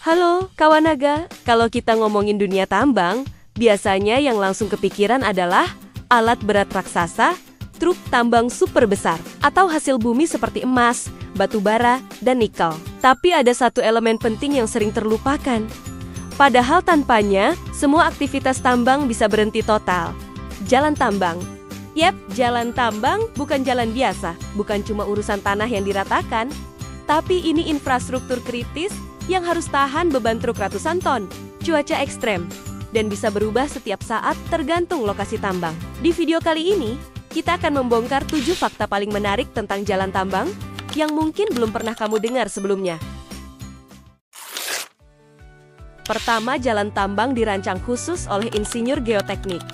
Halo, kawan naga. Kalau kita ngomongin dunia tambang, biasanya yang langsung kepikiran adalah alat berat raksasa, truk tambang super besar, atau hasil bumi seperti emas, batu bara, dan nikel. Tapi ada satu elemen penting yang sering terlupakan. Padahal tanpanya, semua aktivitas tambang bisa berhenti total. Jalan tambang. Yep, jalan tambang bukan jalan biasa, bukan cuma urusan tanah yang diratakan, tapi ini infrastruktur kritis yang harus tahan beban truk ratusan ton, cuaca ekstrem, dan bisa berubah setiap saat tergantung lokasi tambang. Di video kali ini, kita akan membongkar 7 fakta paling menarik tentang jalan tambang yang mungkin belum pernah kamu dengar sebelumnya. Pertama, jalan tambang dirancang khusus oleh insinyur geoteknik.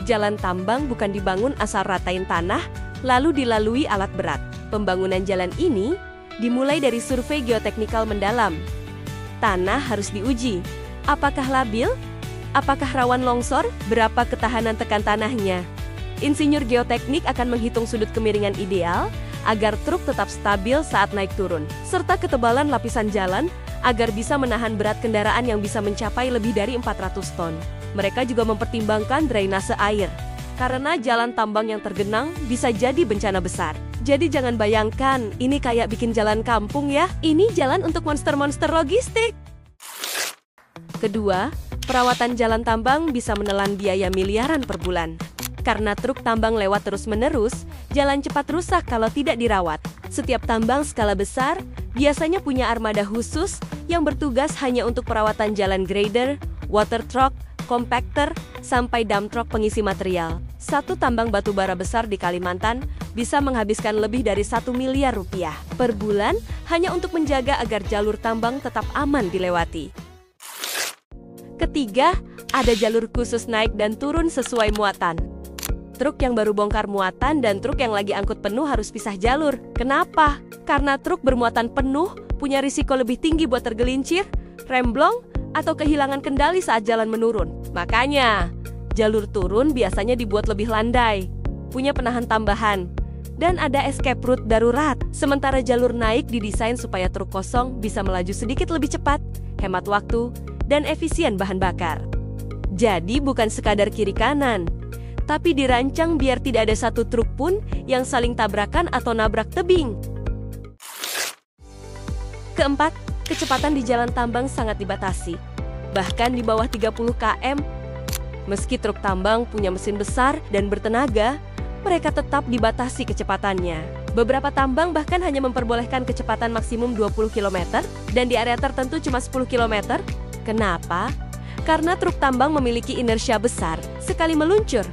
Jalan tambang bukan dibangun asal ratain tanah, lalu dilalui alat berat. Pembangunan jalan ini dimulai dari survei geoteknikal mendalam. Tanah harus diuji. Apakah labil? Apakah rawan longsor? Berapa ketahanan tekan tanahnya? Insinyur geoteknik akan menghitung sudut kemiringan ideal agar truk tetap stabil saat naik turun, serta ketebalan lapisan jalan agar bisa menahan berat kendaraan yang bisa mencapai lebih dari 400 ton. Mereka juga mempertimbangkan drainase air, karena jalan tambang yang tergenang bisa jadi bencana besar. Jadi jangan bayangkan, ini kayak bikin jalan kampung ya. Ini jalan untuk monster-monster logistik. Kedua, perawatan jalan tambang bisa menelan biaya miliaran per bulan. Karena truk tambang lewat terus-menerus, jalan cepat rusak kalau tidak dirawat. Setiap tambang skala besar biasanya punya armada khusus yang bertugas hanya untuk perawatan jalan grader, water truck, compactor, sampai dump truck pengisi material. Satu tambang batu bara besar di Kalimantan bisa menghabiskan lebih dari 1 miliar rupiah per bulan hanya untuk menjaga agar jalur tambang tetap aman dilewati. Ketiga, ada jalur khusus naik dan turun sesuai muatan. Truk yang baru bongkar muatan dan truk yang lagi angkut penuh harus pisah jalur. Kenapa? Karena truk bermuatan penuh punya risiko lebih tinggi buat tergelincir, remblong, atau kehilangan kendali saat jalan menurun. Makanya, jalur turun biasanya dibuat lebih landai, punya penahan tambahan, dan ada escape route darurat. Sementara jalur naik didesain supaya truk kosong bisa melaju sedikit lebih cepat, hemat waktu, dan efisien bahan bakar. Jadi bukan sekadar kiri kanan, tapi dirancang biar tidak ada satu truk pun yang saling tabrakan atau nabrak tebing. Keempat, kecepatan di jalan tambang sangat dibatasi, bahkan di bawah 30 km. Meski truk tambang punya mesin besar dan bertenaga, mereka tetap dibatasi kecepatannya. Beberapa tambang bahkan hanya memperbolehkan kecepatan maksimum 20 km, dan di area tertentu cuma 10 km. Kenapa? Karena truk tambang memiliki inersia besar. Sekali meluncur,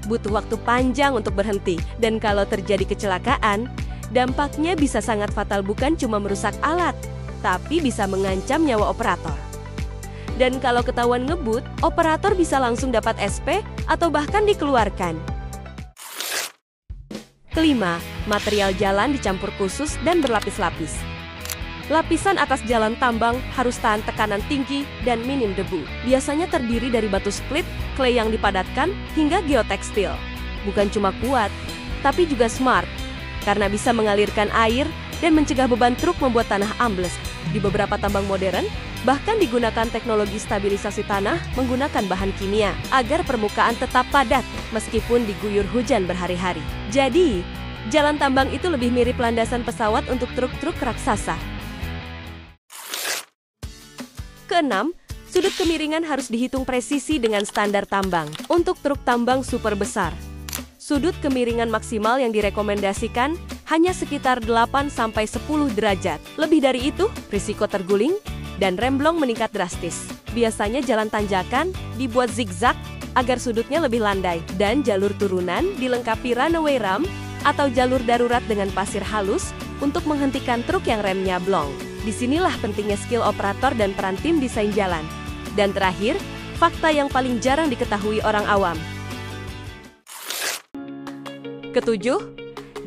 butuh waktu panjang untuk berhenti, dan kalau terjadi kecelakaan, dampaknya bisa sangat fatal, bukan cuma merusak alat, tapi bisa mengancam nyawa operator. Dan kalau ketahuan ngebut, operator bisa langsung dapat SP atau bahkan dikeluarkan. Kelima, material jalan dicampur khusus dan berlapis-lapis. Lapisan atas jalan tambang harus tahan tekanan tinggi dan minim debu. Biasanya terdiri dari batu split, clay yang dipadatkan, hingga geotekstil. Bukan cuma kuat, tapi juga smart, karena bisa mengalirkan air dan mencegah beban truk membuat tanah ambles. Di beberapa tambang modern, bahkan digunakan teknologi stabilisasi tanah menggunakan bahan kimia agar permukaan tetap padat meskipun diguyur hujan berhari-hari. Jadi, jalan tambang itu lebih mirip landasan pesawat untuk truk-truk raksasa. Keenam, sudut kemiringan harus dihitung presisi dengan standar tambang. Untuk truk tambang super besar, sudut kemiringan maksimal yang direkomendasikan hanya sekitar 8-10 derajat. Lebih dari itu, risiko terguling dan remblong meningkat drastis. Biasanya jalan tanjakan dibuat zigzag agar sudutnya lebih landai, dan jalur turunan dilengkapi runaway ramp atau jalur darurat dengan pasir halus untuk menghentikan truk yang remnya blong. Disinilah pentingnya skill operator dan peran tim desain jalan. Dan terakhir, fakta yang paling jarang diketahui orang awam. Ketujuh,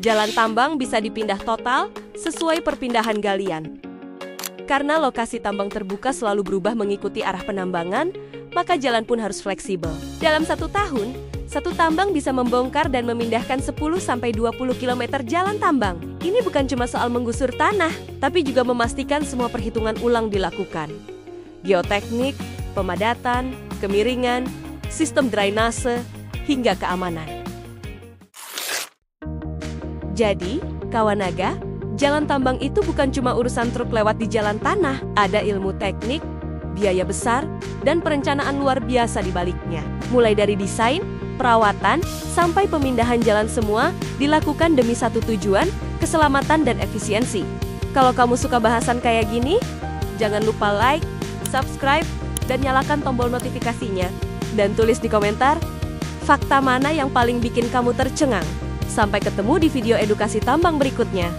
jalan tambang bisa dipindah total sesuai perpindahan galian. Karena lokasi tambang terbuka selalu berubah mengikuti arah penambangan, maka jalan pun harus fleksibel. Dalam 1 tahun, satu tambang bisa membongkar dan memindahkan 10-20 km jalan tambang. Ini bukan cuma soal menggusur tanah, tapi juga memastikan semua perhitungan ulang dilakukan. geoteknik, pemadatan, kemiringan, sistem drainase, hingga keamanan. Jadi, kawan naga, jalan tambang itu bukan cuma urusan truk lewat di jalan tanah. Ada ilmu teknik, biaya besar, dan perencanaan luar biasa di baliknya. Mulai dari desain, perawatan, sampai pemindahan jalan semua dilakukan demi satu tujuan, keselamatan dan efisiensi. Kalau kamu suka bahasan kayak gini, jangan lupa like, subscribe, dan nyalakan tombol notifikasinya. Dan tulis di komentar, fakta mana yang paling bikin kamu tercengang. Sampai ketemu di video edukasi tambang berikutnya.